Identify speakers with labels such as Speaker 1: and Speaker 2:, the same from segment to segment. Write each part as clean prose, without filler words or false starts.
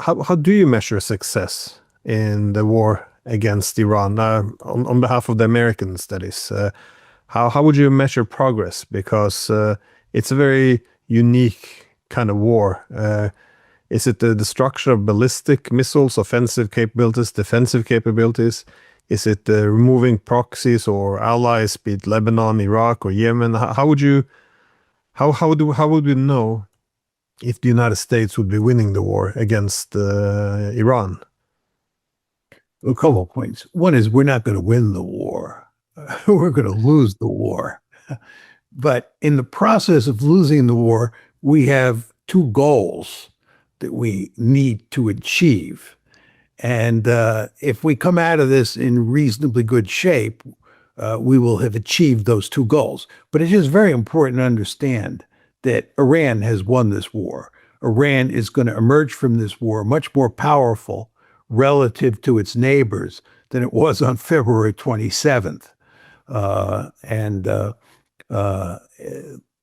Speaker 1: how do you measure success in the war against Iran? On behalf of the Americans, that is, how would you measure progress? Because it's a very unique kind of war. Is it the destruction of ballistic missiles, offensive capabilities, defensive capabilities? Is it removing proxies or allies, be it Lebanon, Iraq, or Yemen? How would we know if the United States would be winning the war against Iran?
Speaker 2: A couple of points. One is we're not going to win the war. We're going to lose the war. But in the process of losing the war, we have two goals that we need to achieve. And if we come out of this in reasonably good shape, we will have achieved those two goals. But it is very important to understand that Iran has won this war. Iran is going to emerge from this war much more powerful relative to its neighbors than it was on February 27th.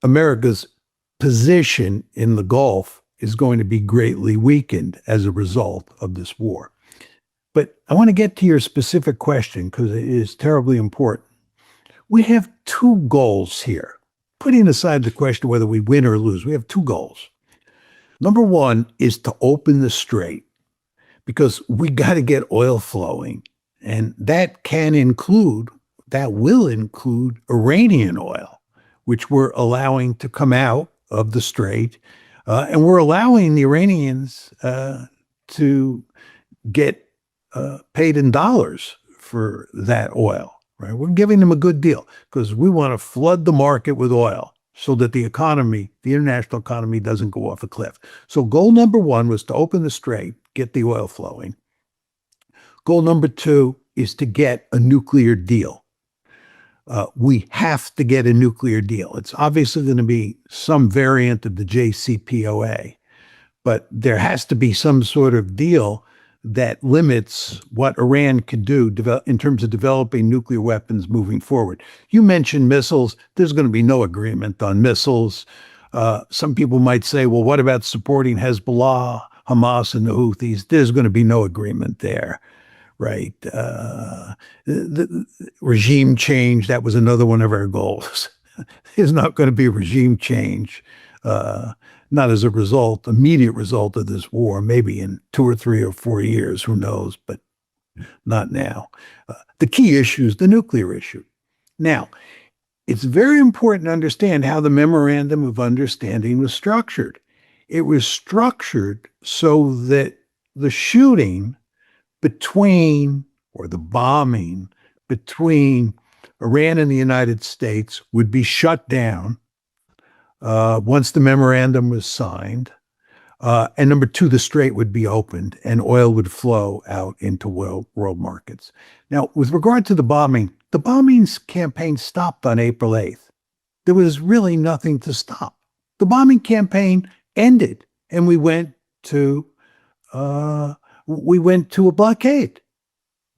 Speaker 2: America's position in the Gulf is going to be greatly weakened as a result of this war. But I want to get to your specific question because it is terribly important. We have two goals here. Putting aside the question whether we win or lose, we have two goals. Number one is to open the strait because we got to get oil flowing. And that will include Iranian oil, which we're allowing to come out of the strait. And we're allowing the Iranians to get paid in dollars for that oil, right? We're giving them a good deal because we want to flood the market with oil so that the economy, the international economy, doesn't go off a cliff. So goal number one was to open the strait, get the oil flowing. Goal number two is to get a nuclear deal. We have to get a nuclear deal. It's obviously going to be some variant of the JCPOA, but there has to be some sort of deal that limits what Iran can do in terms of developing nuclear weapons moving forward. You mentioned missiles. There's going to be no agreement on missiles. Some people might say, well, what about supporting Hezbollah, Hamas, and the Houthis? There's going to be no agreement there, right? The regime change, that was another one of our goals. There's not going to be regime change. Not as a immediate result of this war, maybe in 2 or 3 or 4 years, who knows, but not now. The key issue is the nuclear issue. Now, it's very important to understand how the Memorandum of Understanding was structured. It was structured so that the shooting between, or the bombing between Iran and the United States would be shut down once the memorandum was signed. And number two, the strait would be opened and oil would flow out into world markets. Now, with regard to the bombing campaign stopped on April 8th. There was really nothing to stop. The bombing campaign ended and we went to a blockade.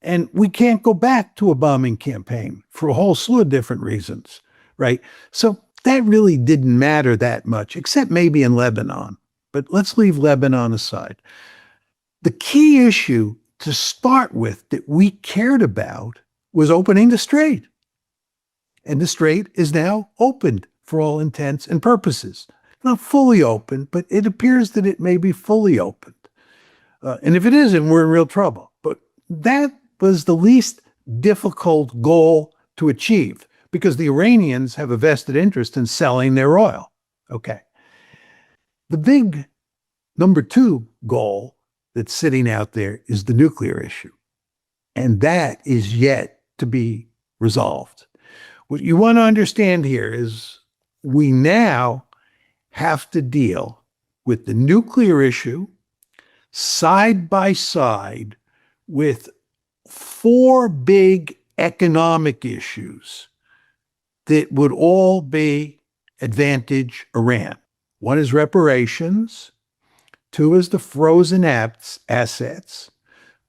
Speaker 2: And we can't go back to a bombing campaign for a whole slew of different reasons, right? So that really didn't matter that much, except maybe in Lebanon. But let's leave Lebanon aside. The key issue to start with that we cared about was opening the strait. And the strait is now opened for all intents and purposes. Not fully open, but it appears that it may be fully opened. And if it isn't, we're in real trouble. But that was the least difficult goal to achieve, because the Iranians have a vested interest in selling their oil. Okay. The big number two goal that's sitting out there is the nuclear issue. And that is yet to be resolved. What you want to understand here is we now have to deal with the nuclear issue side by side with 4 big economic issues that would all be advantage Iran. One is reparations. 2 is the frozen assets.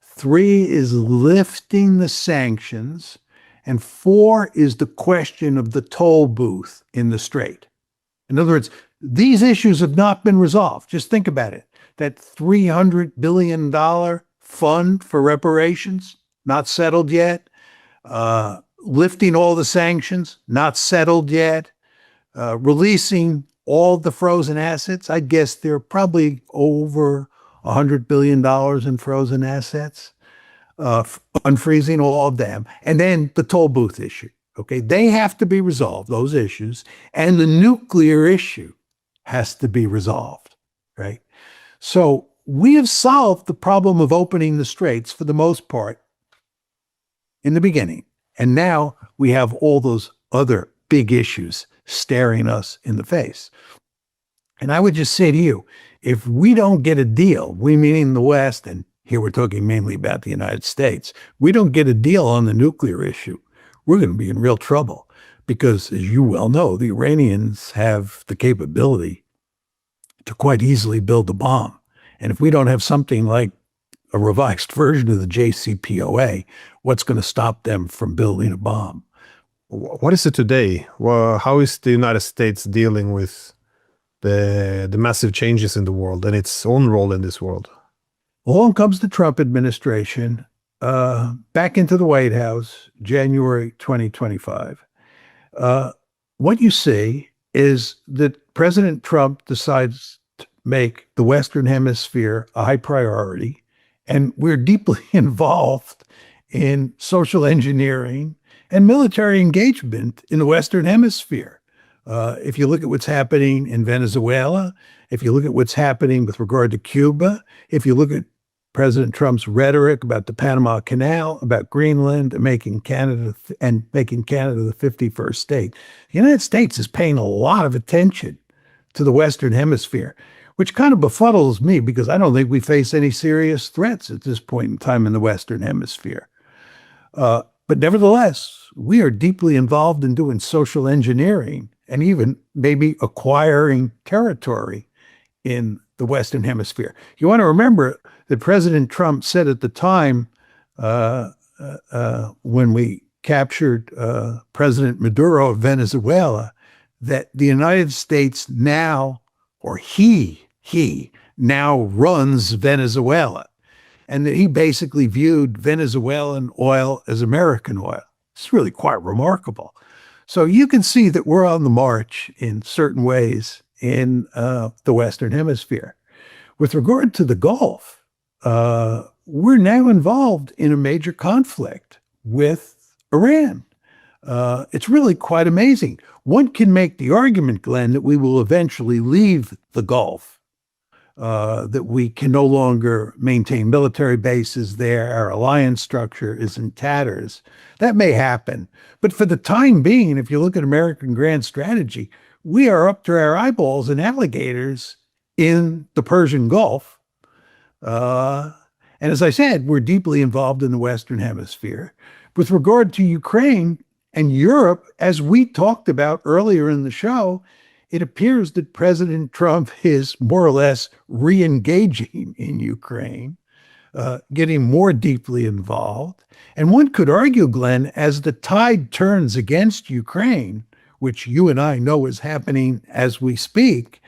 Speaker 2: 3 is lifting the sanctions. And 4 is the question of the toll booth in the strait. In other words, these issues have not been resolved. Just think about it. that $300 billion fund for reparations, not settled yet. Lifting all the sanctions, not settled yet. Releasing all the frozen assets. I guess there are probably over $100 billion in frozen assets. Unfreezing all of them. And then the toll booth issue. Okay, they have to be resolved, those issues. And the nuclear issue has to be resolved, right? So we have solved the problem of opening the straits for the most part in the beginning. And now we have all those other big issues staring us in the face. And I would just say to you, if we don't get a deal, we meaning the West, and here we're talking mainly about the United States, we don't get a deal on the nuclear issue, we're going to be in real trouble. Because as you well know, the Iranians have the capability to quite easily build a bomb. And if we don't have something like a revised version of the JCPOA, what's going to stop them from building a bomb?
Speaker 1: What is it today? Well, how is the United States dealing with the massive changes in the world and its own role in this world?
Speaker 2: Along comes the Trump administration, back into the White House, January 2025. What you see is that President Trump decides to make the Western Hemisphere a high priority, and we're deeply involved in social engineering and military engagement in the Western Hemisphere. If you look at what's happening in Venezuela, if you look at what's happening with regard to Cuba, if you look at President Trump's rhetoric about the Panama Canal, about Greenland, and making Canada the 51st state, the United States is paying a lot of attention to the Western Hemisphere, which kind of befuddles me because I don't think we face any serious threats at this point in time in the Western Hemisphere. But nevertheless, we are deeply involved in doing social engineering and even maybe acquiring territory in the Western Hemisphere. You want to remember that President Trump said at the time when we captured President Maduro of Venezuela, that the United States now, or he now runs Venezuela. And that he basically viewed Venezuelan oil as American oil. It's really quite remarkable. So you can see that we're on the march in certain ways in the Western Hemisphere. With regard to the Gulf, we're now involved in a major conflict with Iran. It's really quite amazing. One can make the argument, Glenn, that we will eventually leave the Gulf. That we can no longer maintain military bases there. Our alliance structure is in tatters. That may happen. But for the time being, if you look at American grand strategy, we are up to our eyeballs in alligators in the Persian Gulf. And as I said, we're deeply involved in the Western Hemisphere. With regard to Ukraine and Europe, as we talked about earlier in the show, it appears that President Trump is more or less re-engaging in Ukraine, getting more deeply involved. And one could argue, Glenn, as the tide turns against Ukraine, which you and I know is happening as we speak,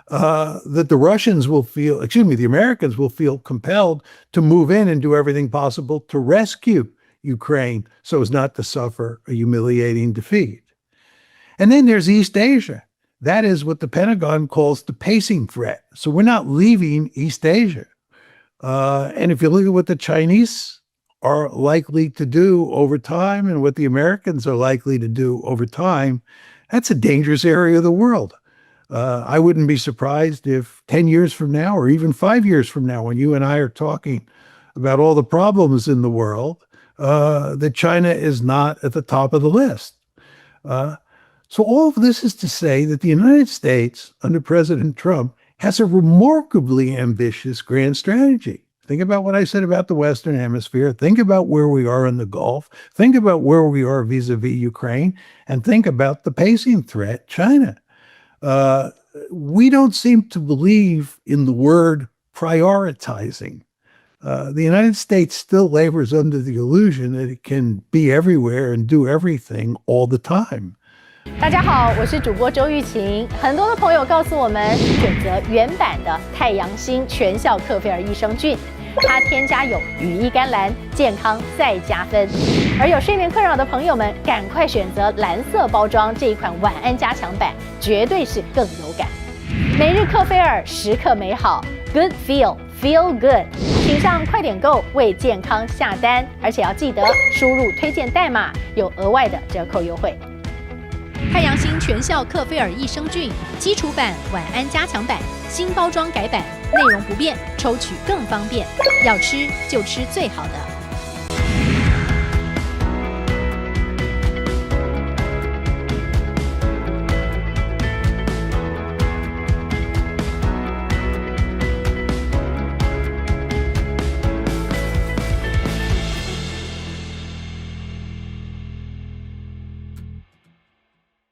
Speaker 2: that the Americans will feel compelled to move in and do everything possible to rescue Ukraine so as not to suffer a humiliating defeat. And then there's East Asia. That is what the Pentagon calls the pacing threat. So we're not leaving East Asia. And if you look at what the Chinese are likely to do over time and what the Americans are likely to do over time, that's a dangerous area of the world. I wouldn't be surprised if 10 years from now or even 5 years from now, when you and I are talking about all the problems in the world, that China is not at the top of the list. So all of this is to say that the United States, under President Trump, has a remarkably ambitious grand strategy. Think about what I said about the Western Hemisphere. Think about where we are in the Gulf. Think about where we are vis-a-vis Ukraine. And think about the pacing threat, China. We don't seem to believe in the word prioritizing. The United States still labors under the illusion that it can be everywhere and do everything all the time.
Speaker 3: 大家好，我是主播周玉琴。很多的朋友告诉我们，选择原版的太阳星全效克菲尔益生菌，它添加有羽衣甘蓝，健康再加分。而有睡眠困扰的朋友们，赶快选择蓝色包装这一款晚安加强版，绝对是更有感。每日克菲尔，时刻美好 ，Good Feel Good。请上快点购为健康下单，而且要记得输入推荐代码，有额外的折扣优惠。太阳星全效克菲尔益生菌基础版、晚安加强版，新包装改版，内容不变，抽取更方便。要吃就吃最好的。